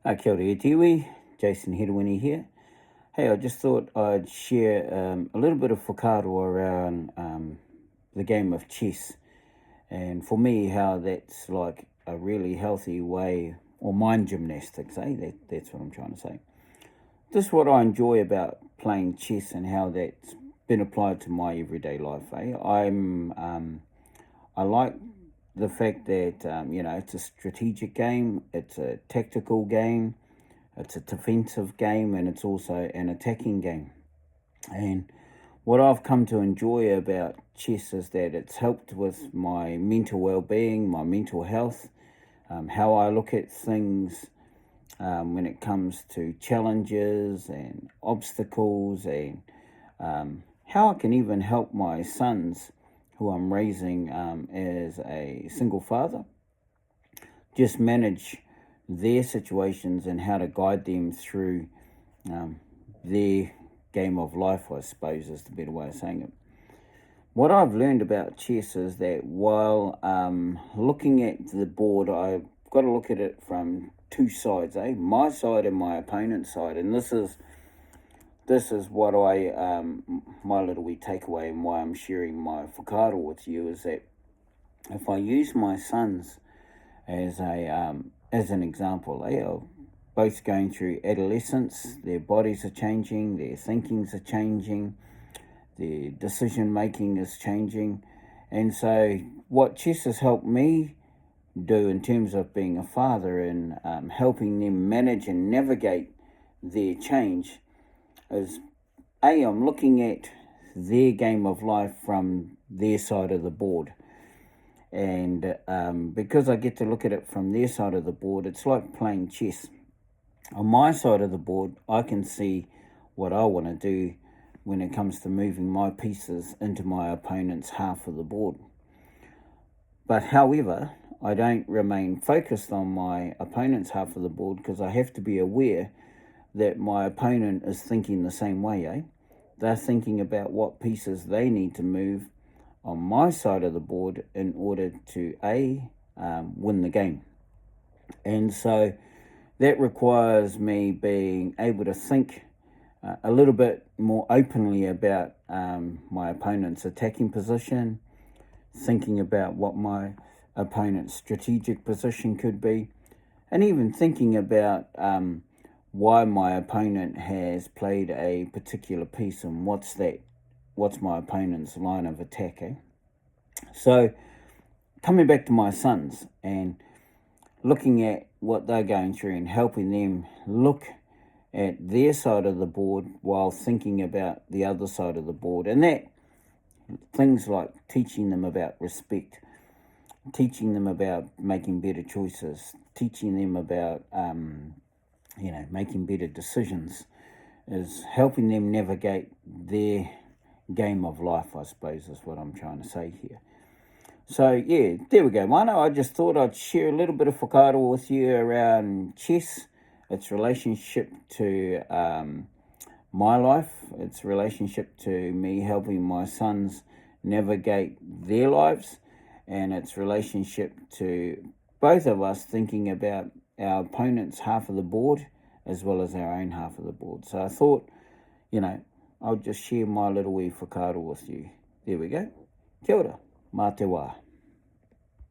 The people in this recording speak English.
Kia ora e tiwi, Jayson Herewini here. Hey, I just thought I'd share a little bit of whakaaro around the game of chess. And for me, how that's like a really healthy way, or mind gymnastics, that's what I'm trying to say. This is what I enjoy about playing chess and how that's been applied to my everyday life. I like the fact that it's a strategic game, it's a tactical game, it's a defensive game, and it's also an attacking game. And what I've come to enjoy about chess is that it's helped with my mental well-being, my mental health, how I look at things when it comes to challenges and obstacles, and how I can even help my sons, who I'm raising as a single father, just manage their situations and how to guide them through their game of life, I suppose, is the better way of saying it. What I've learned about chess is that while looking at the board, I've got to look at it from two sides, my side and my opponent's side. And this is what my little wee takeaway, and why I'm sharing my whakaaro with you, is that if I use my sons as an example, they are both going through adolescence, their bodies are changing, their thinkings are changing, their decision making is changing. And so what chess has helped me do in terms of being a father and helping them manage and navigate their change is, I'm looking at their game of life from their side of the board. And because I get to look at it from their side of the board, it's like playing chess. On my side of the board, I can see what I want to do when it comes to moving my pieces into my opponent's half of the board. But however, I don't remain focused on my opponent's half of the board, because I have to be aware that my opponent is thinking the same way. They're thinking about what pieces they need to move on my side of the board in order to win the game. And so that requires me being able to think a little bit more openly about my opponent's attacking position, thinking about what my opponent's strategic position could be, and even thinking about why my opponent has played a particular piece and what's my opponent's line of attack. So coming back to my sons and looking at what they're going through and helping them look at their side of the board while thinking about the other side of the board. And that things like teaching them about respect, teaching them about making better choices, teaching them about making better decisions, is helping them navigate their game of life, I suppose, is what I'm trying to say here. So yeah, there we go, Mano. I just thought I'd share a little bit of whakaaro with you around chess, its relationship to my life, its relationship to me helping my sons navigate their lives, and its relationship to both of us thinking about our opponent's half of the board as well as our own half of the board. So I thought, I'll just share my little wee whakaaro with you. There we go. Kia ora, mā te wā.